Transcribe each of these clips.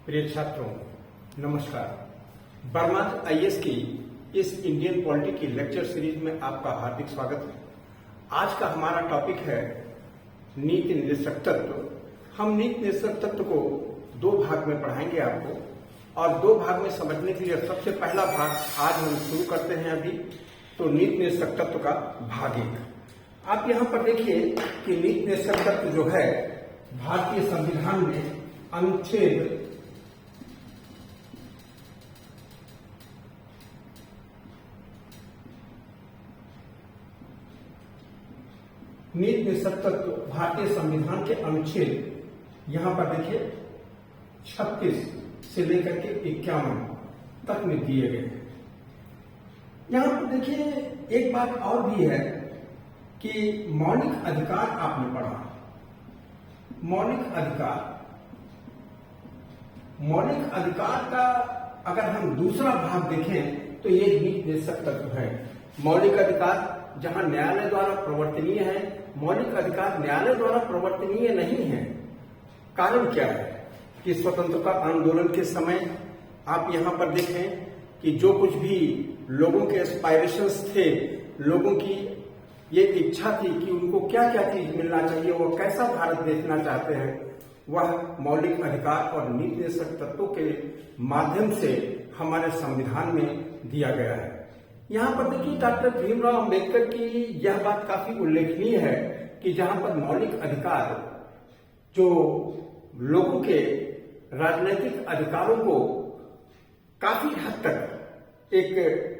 प्रिय छात्रों, नमस्कार। बर्माज आईएएस की इस इंडियन पॉलिटी की लेक्चर सीरीज में आपका हार्दिक स्वागत है। आज का हमारा टॉपिक है नीति निर्देशक तत्व। हम नीति निर्देशक तत्व को दो भाग में पढ़ाएंगे आपको, और दो भाग में समझने के लिए सबसे पहला भाग आज हम शुरू करते हैं अभी। तो नीति निर्देशक तत्व का भाग 1। आप यहाँ पर देखिए कि नीति निर्देशक तत्व जो है भारतीय संविधान में अनुच्छेद 36 से लेकर के 51 तक में दिए गए हैं। यहां पर देखिए एक बात और भी है कि मौलिक अधिकार आपने पढ़ा। मौलिक अधिकार का अगर हम दूसरा भाग देखें तो ये नीति निर्देशक तत्व है। मौलिक अधिकार जहां न्यायालय द्वारा प्रवर्तनीय है, मौलिक अधिकार न्यायालय द्वारा प्रवर्तनीय नहीं है। कारण क्या है कि स्वतंत्रता आंदोलन के समय आप यहां पर देखें कि जो कुछ भी लोगों के एस्पायरेशंस थे, लोगों की ये इच्छा थी कि उनको क्या क्या चीज मिलना चाहिए, वो कैसा भारत देखना चाहते हैं, वह मौलिक अधिकार और नीति निर्देशक तत्वों के माध्यम से हमारे संविधान में दिया गया है। यहाँ पर देखिए डॉक्टर भीमराव अंबेडकर की यह बात काफी उल्लेखनीय है कि जहां पर मौलिक अधिकार जो लोगों के राजनीतिक अधिकारों को काफी हद तक एक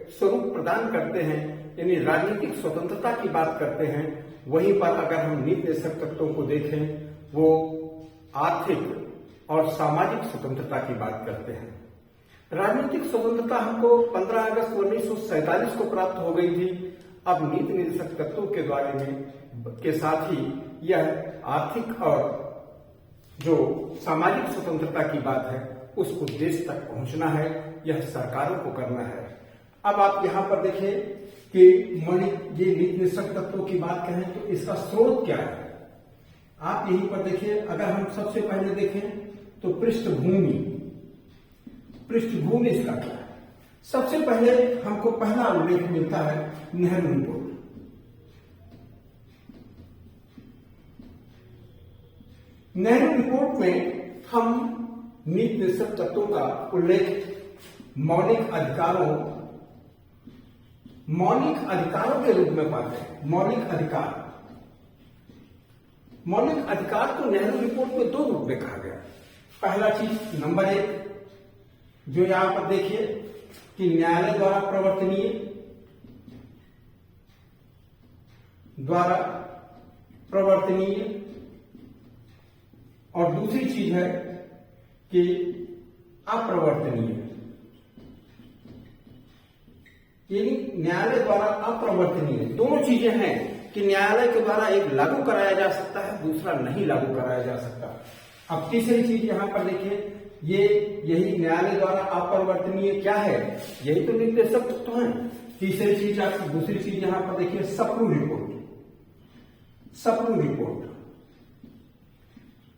स्वरूप प्रदान करते हैं, यानी राजनीतिक स्वतंत्रता की बात करते हैं, वहीं पर अगर हम नीति निर्देशक तत्वों को देखें वो आर्थिक और सामाजिक स्वतंत्रता की बात करते हैं। राजनीतिक स्वतंत्रता हमको 15 अगस्त 1947 को प्राप्त हो गई थी। अब नीति निर्देशक तत्वों के द्वारा में के साथ ही यह आर्थिक और जो सामाजिक स्वतंत्रता की बात है उस उद्देश्य तक पहुंचना है, यह सरकारों को करना है। अब आप यहां पर देखें कि मौलिक ये नीति निर्देशक तत्वों की बात कहें तो इसका स्रोत क्या है। आप यहीं पर देखिए, अगर हम सबसे पहले देखें तो पृष्ठभूमि इसका क्या है। सबसे पहले हमको पहला उल्लेख मिलता है नेहरू रिपोर्ट। नेहरू रिपोर्ट में हम नीति निर्देशक तत्वों का उल्लेख मौलिक अधिकारों के रूप में पाते हैं। मौलिक अधिकार को नेहरू रिपोर्ट में दो रूप में कहा गया। पहला चीज नंबर 1 जो यहां पर देखिए कि न्यायालय द्वारा प्रवर्तनीय, और दूसरी चीज है कि अप्रवर्तनीय, यानी न्यायालय द्वारा अप्रवर्तनीय। दोनों चीजें हैं कि न्यायालय के द्वारा एक लागू कराया जा सकता है, दूसरा नहीं लागू कराया जा सकता। अब तीसरी चीज यहां पर देखिए, यही न्यायालय द्वारा अपरिवर्तनीय क्या है, यही तो नीति निर्देशक तत्व है। तीसरी चीज दूसरी चीज यहां पर देखिए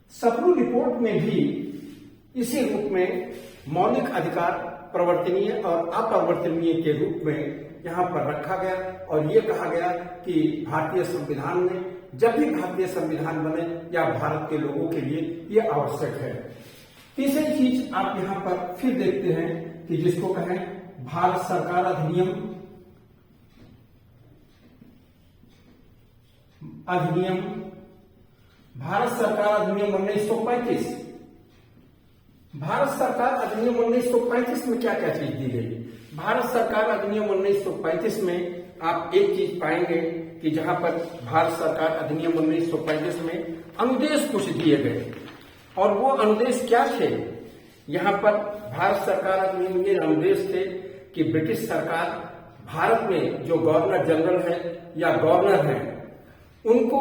सप्रू रिपोर्ट में भी इसी रूप में मौलिक अधिकार प्रवर्तनीय और अपरिवर्तनीय के रूप में यहां पर रखा गया, और ये कहा गया कि भारतीय संविधान में जब भी भारतीय संविधान बने या भारत के लोगों के लिए ये आवश्यक है। तीसरी चीज आप यहां पर फिर देखते हैं कि जिसको कहें भारत सरकार अधिनियम 1935। भारत सरकार अधिनियम 1935 में क्या क्या चीज दी गई। भारत सरकार अधिनियम 1935 में आप एक चीज पाएंगे कि जहां पर भारत सरकार अधिनियम 1935 में अनुदेश कुछ दिए गए, और वो अनुदेश क्या थे। यहां पर भारत सरकार अधिनियम ये अनुदेश थे कि ब्रिटिश सरकार भारत में जो गवर्नर जनरल है या गवर्नर है, उनको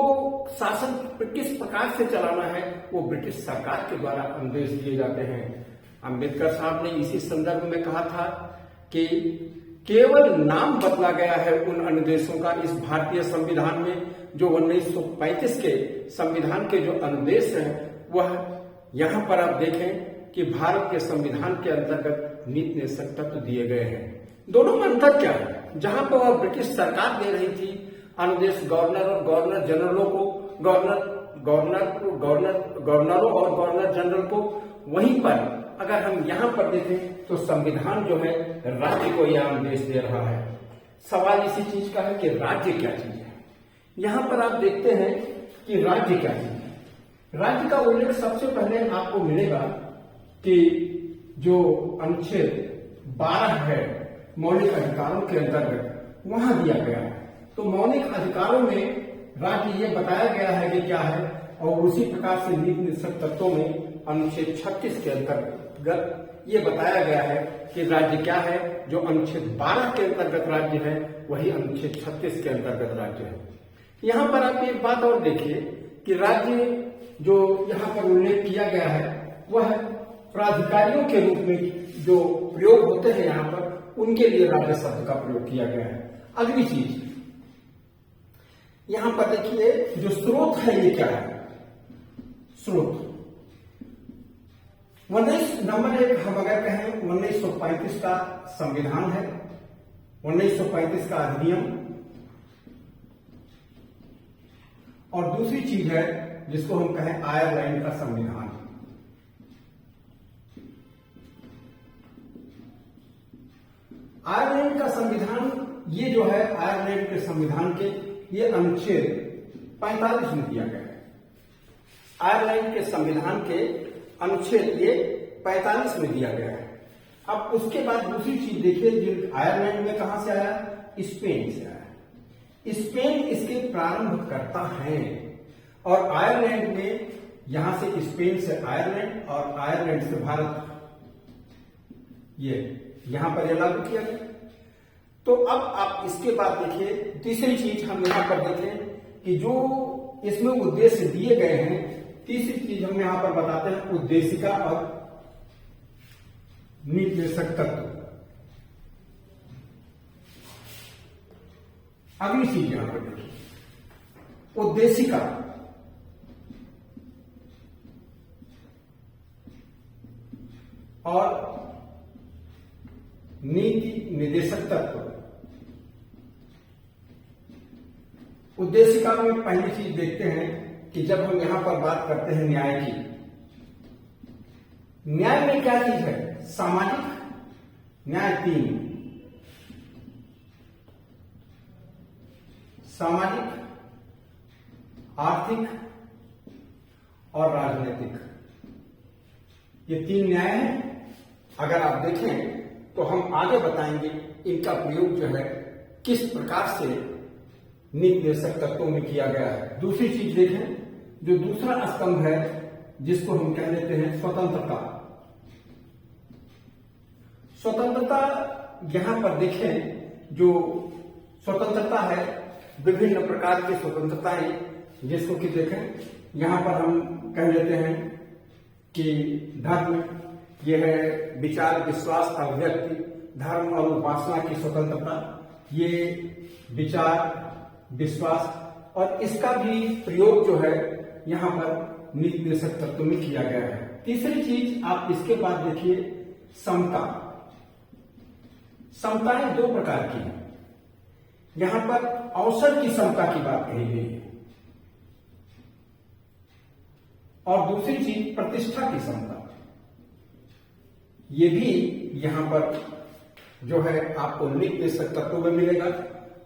शासन किस प्रकार से चलाना है वो ब्रिटिश सरकार के द्वारा अनुदेश दिए जाते हैं। अंबेडकर साहब ने इसी संदर्भ में कहा था कि केवल नाम बदला गया है उन अनुदेशों का इस भारतीय संविधान में, जो 1935 के संविधान के जो अनुदेश हैं वह यहां पर आप देखें कि भारत के संविधान के अंतर्गत नीति निर्देशक तत्व दिए गए हैं। दोनों में अंतर क्या है? जहां पर वह ब्रिटिश सरकार दे रही थी अनुदेश गवर्नर और गवर्नर जनरलों को, गवर्नरों और गवर्नर जनरल को, वहीं पर अगर हम यहाँ पर देखें तो संविधान जो है राज्य को यह आदेश दे रहा है। सवाल इसी चीज का है कि राज्य क्या चीज है। यहाँ पर आप देखते हैं कि राज्य क्या चीज है। राज्य का उल्लेख सबसे पहले आपको मिलेगा कि जो अनुच्छेद 12 है मौलिक अधिकारों के अंतर्गत, वहां दिया गया है। तो मौलिक अधिकारों में राज्य ये बताया गया है कि क्या है, और उसी प्रकार से नीति निर्देशक तत्वों में अनुच्छेद 36 के अंतर्गत ये बताया गया है कि राज्य क्या है। जो अनुच्छेद 12 के अंतर्गत राज्य है वही अनुच्छेद 36 के अंतर्गत राज्य है। यहाँ पर आप एक बात और देखिए कि राज्य जो यहाँ पर उल्लेख किया गया है वह प्राधिकारियों के रूप में जो प्रयोग होते हैं यहाँ पर, उनके लिए राज्य शब्द का प्रयोग किया गया है। अगली चीज यहां पर देखिए, जो स्रोत है ये क्या है? स्रोत 19 नंबर 1 हम अगर कहें 1935 का संविधान है, 1935 का अधिनियम, और दूसरी चीज है जिसको हम कहें आयरलैंड का संविधान। आयरलैंड का संविधान ये जो है, आयरलैंड के संविधान के ये अनुच्छेद 45 में दिया गया है। आयरलैंड के संविधान के अनुच्छेद ये 45 में दिया गया है। अब उसके बाद दूसरी चीज देखिए, जो आयरलैंड में कहां से आया? स्पेन से आया। स्पेन इसके प्रारंभ करता है, और आयरलैंड में यहां से स्पेन से आयरलैंड और आयरलैंड से भारत, ये यहां पर यह लागू किया गया। तो अब आप इसके बाद देखिए, तीसरी चीज हम यहां पर देखें कि जो इसमें उद्देश्य दिए गए हैं, तीसरी चीज हम यहां पर बताते हैं उद्देशिका और नीति निर्देशक तत्व। अगली चीज यहां पर देखिए, उद्देशिका और नीति निर्देशक तत्व। उद्देशिका में पहली चीज देखते हैं कि जब हम यहां पर बात करते हैं न्याय की, न्याय में क्या चीज है? सामाजिक न्याय 3, सामाजिक, आर्थिक और राजनीतिक, ये 3 न्याय हैं। अगर आप देखें तो हम आगे बताएंगे इनका प्रयोग जो है किस प्रकार से नीति निर्देशक तत्वों में किया गया है। दूसरी चीज देखें, जो दूसरा स्तंभ है जिसको हम कह देते हैं स्वतंत्रता। स्वतंत्रता यहां पर देखें, जो स्वतंत्रता है, विभिन्न प्रकार की स्वतंत्रताएं, जिसको कि देखें यहां पर हम कह देते हैं कि धर्म, यह है विचार, विश्वास, अभिव्यक्ति, धर्म और उपासना की स्वतंत्रता, ये विचार, विश्वास, और इसका भी प्रयोग जो है यहां पर नीति निर्देशक तत्व में किया गया है। तीसरी चीज आप इसके बाद देखिए, समता। समताएं 2 प्रकार की हैं। यहां पर अवसर की समता की बात कही गई है, और दूसरी चीज प्रतिष्ठा की समता। ये भी यहां पर जो है आपको नीति निर्देशक तत्वों में मिलेगा।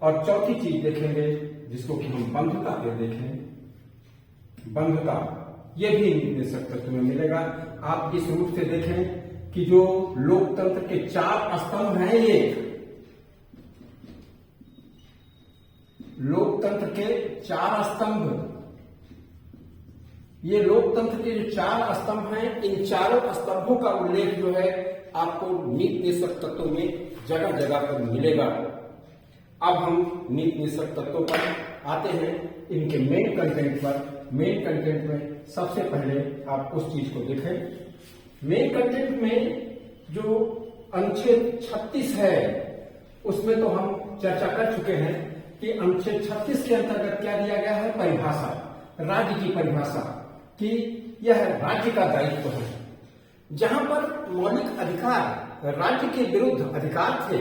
और चौथी चीज देखेंगे जिसको कि हम बंधुता पे देखें, बंधुता, ये भी नीति निर्देशक तत्व में मिलेगा। आप इस रूप से देखें कि जो लोकतंत्र के 4 स्तंभ हैं, ये लोकतंत्र के 4 स्तंभ, ये लोकतंत्र के जो 4 स्तंभ हैं, इन चारों स्तंभों का उल्लेख जो है आपको नीति निर्देशक तत्वों में जगह जगह पर मिलेगा। अब हम नीति निर्देशक तत्वों पर आते हैं, इनके मेन कंटेंट पर। मेन कंटेंट में सबसे पहले आप उस चीज को देखें। मेन कंटेंट में जो अनुच्छेद 36 है, उसमें तो हम चर्चा कर चुके हैं कि अनुच्छेद 36 के अंतर्गत क्या दिया गया है? परिभाषा, राज्य की परिभाषा, कि यह राज्य का दायित्व है। जहां पर मौलिक अधिकार राज्य के विरुद्ध अधिकार थे,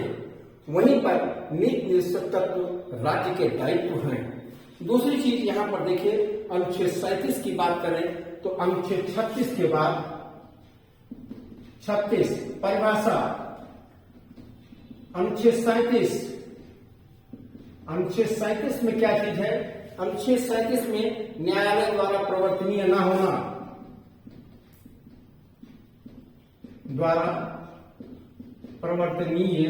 वहीं पर नीति निषेधक तत्व राज्य के दायित्व हैं। दूसरी चीज यहां पर देखिए, अनुच्छेद 37 की बात करें तो अनुच्छेद 36 के बाद 36 परिभाषा, अनुच्छेद 37 में क्या चीज है? अनुच्छेद 37 में न्यायालय द्वारा प्रवर्तनीय न होना, द्वारा प्रवर्तनीय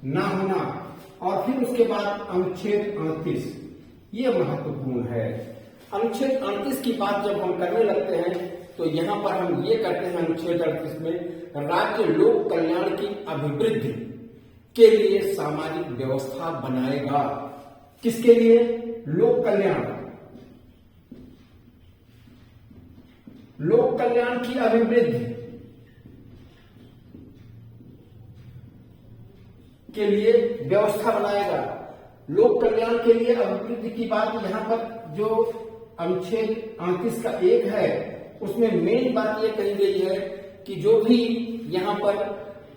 न होना, और फिर उसके बाद अनुच्छेद 38, ये महत्वपूर्ण है। अनुच्छेद 38 की बात जब हम करने लगते हैं तो यहां पर हम ये करते हैं अनुच्छेद 38 में राज्य लोक कल्याण की अभिवृद्धि के लिए सामाजिक व्यवस्था बनाएगा। किसके लिए? लोक कल्याण, लोक कल्याण की अभिवृद्धि के लिए व्यवस्था बनाएगा। लोक कल्याण के लिए अभिवृद्धि की बात यहां पर जो अनुच्छेद 38 का 1 है, उसमें मेन बात यह कही गई है कि जो भी यहां पर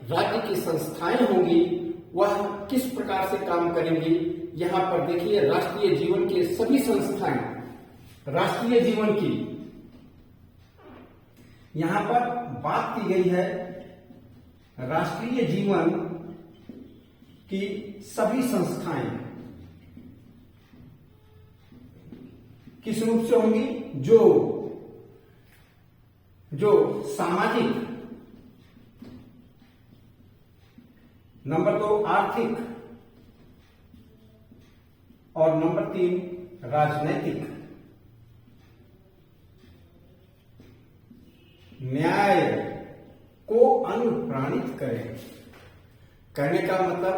राज्य की संस्थाएं होंगी वह किस प्रकार से काम करेंगी। यहां पर देखिए, राष्ट्रीय जीवन के सभी संस्थाएं, राष्ट्रीय जीवन की यहां पर बात की गई है, राष्ट्रीय जीवन की सभी संस्थाएं किस रूप से होंगी? जो सामाजिक, नंबर 2 आर्थिक, और नंबर 3 राजनैतिक न्याय को अनुप्राणित करें। कहने का मतलब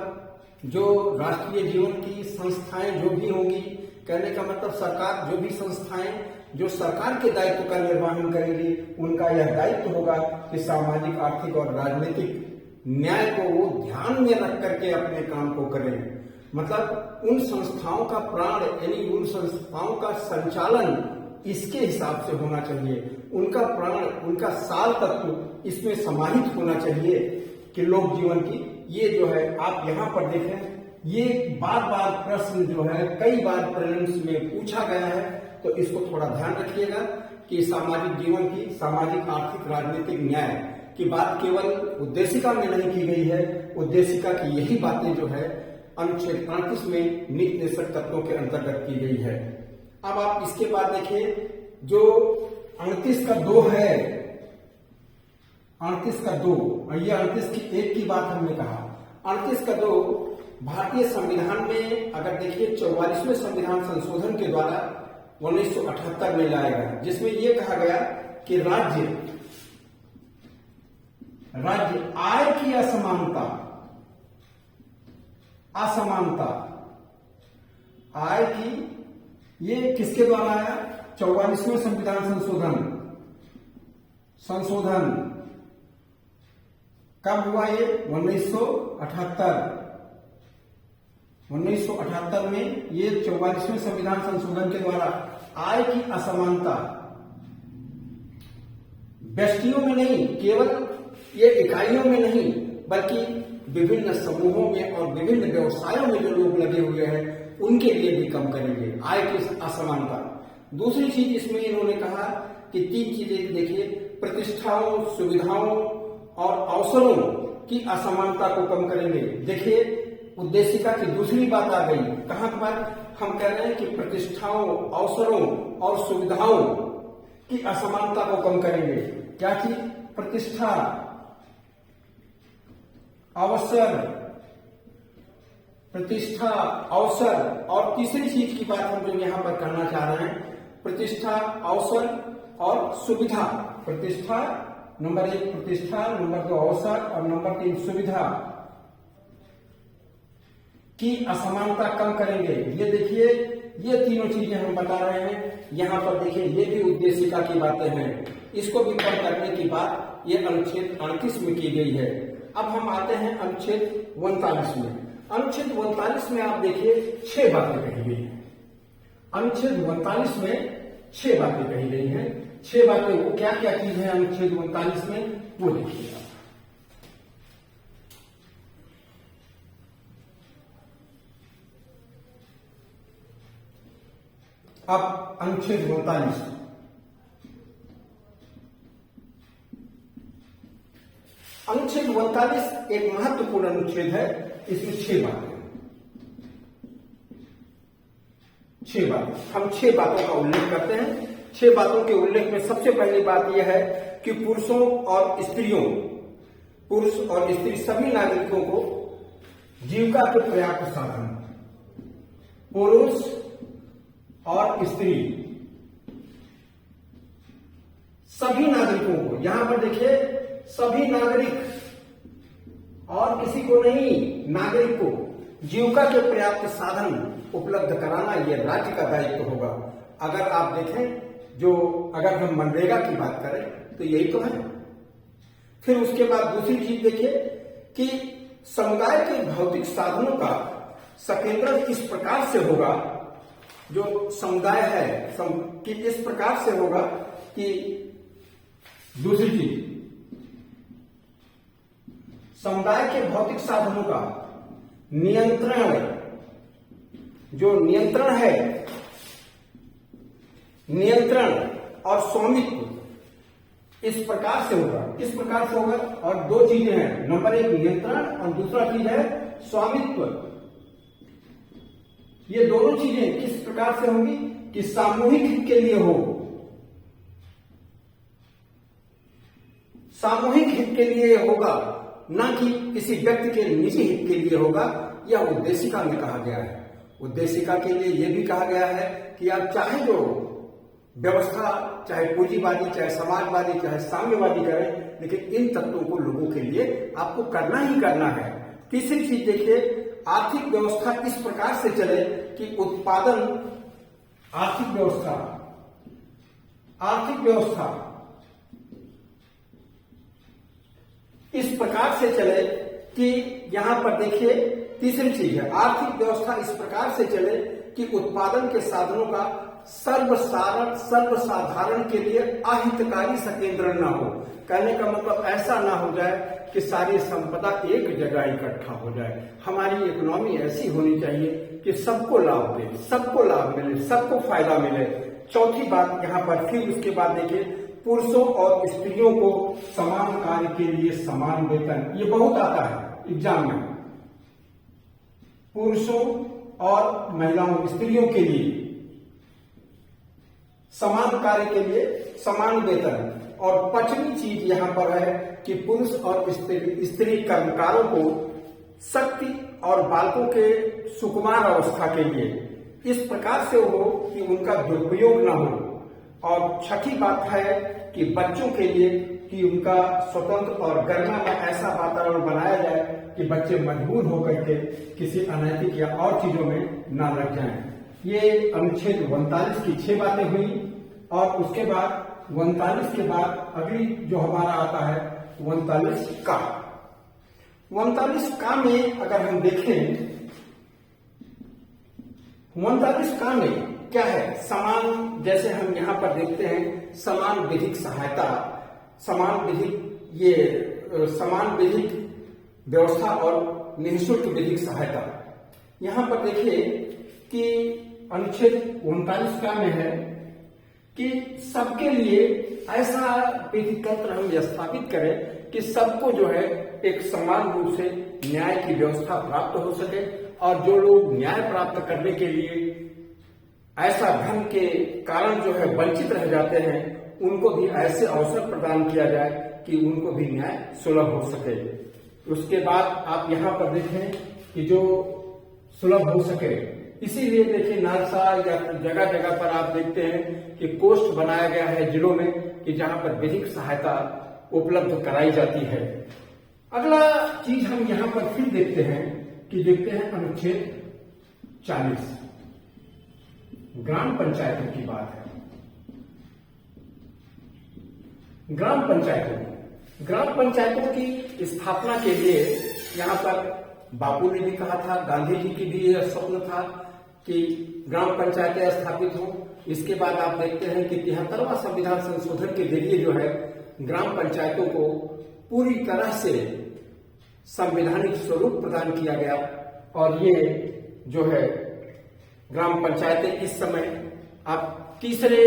जो राष्ट्रीय जीवन की संस्थाएं जो भी होंगी, कहने का मतलब सरकार, जो भी संस्थाएं जो सरकार के दायित्व का निर्वहन करेंगी, उनका यह दायित्व होगा कि सामाजिक, आर्थिक और राजनीतिक न्याय को वो ध्यान में रख करके अपने काम को करें। मतलब उन संस्थाओं का प्राण, यानी उन संस्थाओं का संचालन इसके हिसाब से होना चाहिए। उनका प्राण, उनका सार तत्व इसमें समाहित होना चाहिए कि लोक जीवन की ये जो है, आप यहां पर देखें, ये बार बार प्रश्न जो है कई बार प्रीलिम्स में पूछा गया है, तो इसको थोड़ा ध्यान रखिएगा कि सामाजिक जीवन की, सामाजिक, आर्थिक, राजनीतिक न्याय की बात केवल उद्देशिका में नहीं की गई है। उद्देशिका की यही बातें जो है अनुच्छेद 38 में नीति निषेधक तत्वों के अंतर्गत की गई है। अब आप इसके बाद देखिए, जो 38 का 2 है, 38 का 2, ये 38 की 1 की बात हमने कहा। 38 का 2 भारतीय संविधान में अगर देखिए 44वें संविधान संशोधन के द्वारा 1978 में लाया गया, जिसमें यह कहा गया कि राज्य आय की असमानता, आय की, ये किसके द्वारा आया? 44वें संविधान संशोधन कब हुआ? ये 1978 में ये 44वें संविधान संशोधन के द्वारा आय की असमानता व्यक्तियों में नहीं, केवल ये इकाइयों में नहीं, बल्कि विभिन्न समूहों में और विभिन्न व्यवसायों में जो लोग लगे हुए हैं उनके लिए भी कम करेंगे आय की असमानता। दूसरी चीज इसमें इन्होंने कहा कि 3 चीजें देखिए, प्रतिष्ठाओं, सुविधाओं और अवसरों की असमानता को कम करेंगे। देखिए, उद्देशिका की दूसरी बात आ गई, कहां पर हम कह रहे हैं कि प्रतिष्ठाओं, अवसरों और सुविधाओं की असमानता को कम करेंगे। क्या चीज? प्रतिष्ठा, अवसर, प्रतिष्ठा, अवसर, और तीसरी चीज की बात हम जो यहां पर करना चाह रहे हैं, प्रतिष्ठा, अवसर और सुविधा। प्रतिष्ठा नंबर 1 प्रतिष्ठा, नंबर 2 अवसर और नंबर 3 सुविधा की असमानता कम करेंगे। ये देखिए, ये तीनों चीजें हम बता रहे हैं। यहां पर देखिए, ये भी उद्देशिका की बातें हैं, इसको भी कम करने की बात ये अनुच्छेद 38 में की गई है। अब हम आते हैं अनुच्छेद 39 में। अनुच्छेद 39 में आप देखिए 6 बातें कही गई हैं। अनुच्छेद 39 में 6 बातें कही गई हैं। 6 बातें, वो क्या क्या चीज है अनुच्छेद 39 में, वो देखिए आप। अब अनुच्छेद 39, अनुच्छेद 39 एक महत्वपूर्ण अनुच्छेद है। इसमें 6 बातें, 6 बातें, हम 6 बातों का उल्लेख करते हैं। 6 बातों के उल्लेख में सबसे पहली बात यह है कि पुरुषों और स्त्रियों, पुरुष और स्त्री सभी नागरिकों को जीविका के पर्याप्त साधन, पुरुष और स्त्री सभी नागरिकों को, यहां पर देखिए सभी नागरिक और किसी को नहीं, नागरिक को जीविका के पर्याप्त साधन उपलब्ध कराना यह राज्य का दायित्व होगा। अगर आप देखें, जो अगर हम मनरेगा की बात करें तो यही तो है। फिर उसके बाद दूसरी चीज देखिए कि समुदाय के भौतिक साधनों का संकेंद्रण किस प्रकार से होगा, जो समुदाय है कि इस प्रकार से होगा कि, दूसरी चीज समुदाय के भौतिक साधनों का नियंत्रण, जो नियंत्रण है, नियंत्रण और स्वामित्व इस प्रकार से होगा, किस प्रकार से होगा। और 2 चीजें हैं, नंबर 1 नियंत्रण और दूसरा चीज है स्वामित्व। ये दोनों चीजें किस प्रकार से होंगी कि सामूहिक हित के लिए हो, सामूहिक हित के लिए होगा, ना कि किसी व्यक्ति के निजी हित के लिए होगा। यह उद्देशिका में कहा गया है। उद्देशिका के लिए यह भी कहा गया है कि आप चाहे जो व्यवस्था, चाहे पूंजीवादी, चाहे समाजवादी, चाहे साम्यवादी करें, लेकिन इन तत्वों को लोगों के लिए आपको करना ही करना है। तीसरी चीज देखिए, आर्थिक व्यवस्था इस प्रकार से चले कि उत्पादन, आर्थिक व्यवस्था इस प्रकार से चले कि यहां पर देखिए तीसरी चीज है, आर्थिक व्यवस्था इस प्रकार से चले कि उत्पादन के साधनों का सर्वसाधारण के लिए अहितकारी संकेंद्रण ना हो। कहने का मतलब ऐसा ना हो जाए कि सारी संपदा एक जगह इकट्ठा हो जाए। हमारी इकोनॉमी ऐसी होनी चाहिए कि सबको लाभ दे, सबको लाभ मिले, सबको फायदा मिले। चौथी बात यहां पर, फिर उसके बाद देखिए पुरुषों और स्त्रियों को समान कार्य के लिए समान वेतन, ये बहुत आता है एग्जाम में। पुरुषों और महिलाओं, स्त्रियों के लिए समान कार्य के लिए समान वेतन। और 5वीं चीज यहां पर है कि पुरुष और स्त्री कर्मकारों को शक्ति और बालकों के सुकुमार अवस्था के लिए इस प्रकार से हो कि उनका दुरुपयोग न हो। और 6ठी बात है कि बच्चों के लिए कि उनका स्वतंत्र और गरिमा में ऐसा वातावरण बनाया जाए कि बच्चे मजबूर होकर के किसी अनैतिक या और चीजों में ना लग जाएं। ये अनुच्छेद 39 की 6 बातें हुई। और उसके बाद 39 के बाद अगली जो हमारा आता है 39 का। 39 का में अगर हम देखें, 39 का में क्या है, समान, जैसे हम यहां पर देखते हैं समान विधिक सहायता, समान विधिक व्यवस्था और निःशुल्क विधिक सहायता। यहां पर देखिए कि अनुच्छेद 39 का में है कि सबके लिए ऐसा विधि तंत्र हम स्थापित करें कि सबको जो है एक समान रूप से न्याय की व्यवस्था प्राप्त हो सके। और जो लोग न्याय प्राप्त करने के लिए ऐसा धन के कारण जो है वंचित रह जाते हैं, उनको भी ऐसे अवसर प्रदान किया जाए कि उनको भी न्याय सुलभ हो सके। उसके बाद आप यहाँ पर देखें कि जो सुलभ हो सके, इसीलिए देखिए नालसा या जगह जगह पर आप देखते हैं कि पोस्ट बनाया गया है जिलों में कि जहां पर विधिक सहायता उपलब्ध कराई जाती है। अगला चीज हम यहां पर फिर देखते हैं कि देखते हैं अनुच्छेद 40, ग्राम पंचायतों की बात है। ग्राम पंचायतों की स्थापना के लिए यहां पर बापू ने भी कहा था, गांधी जी की भी यह स्वप्न था कि ग्राम पंचायतें स्थापित हों। इसके बाद आप देखते हैं कि 73वां संविधान संशोधन के जरिए जो है ग्राम पंचायतों को पूरी तरह से संवैधानिक स्वरूप प्रदान किया गया और ये जो है ग्राम पंचायतें इस समय अब तीसरे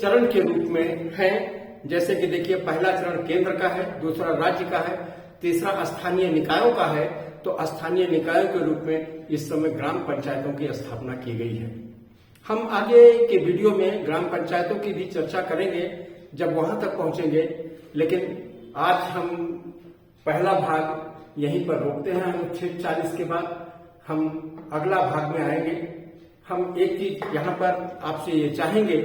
चरण के रूप में हैं। जैसे कि देखिए, पहला चरण केंद्र का है, दूसरा राज्य का है, तीसरा स्थानीय निकायों का है। तो स्थानीय निकायों के रूप में इस समय ग्राम पंचायतों की स्थापना की गई है। हम आगे के वीडियो में ग्राम पंचायतों की भी चर्चा करेंगे जब वहां तक पहुंचेंगे, लेकिन आज हम पहला भाग यहीं पर रोकते हैं। हम 6:40 के बाद हम अगला भाग में आएंगे। हम एक चीज यहाँ पर आपसे ये चाहेंगे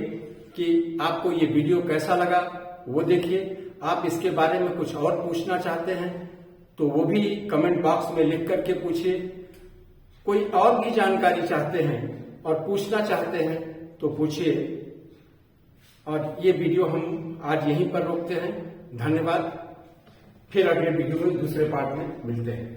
कि आपको ये वीडियो कैसा लगा वो देखिए। आप इसके बारे में कुछ और पूछना चाहते हैं तो वो भी कमेंट बॉक्स में लिख करके पूछिए। कोई और भी जानकारी चाहते हैं और पूछना चाहते हैं तो पूछिए। और ये वीडियो हम आज यहीं पर रोकते हैं। धन्यवाद। फिर अगले वीडियो में दूसरे पार्ट में मिलते हैं।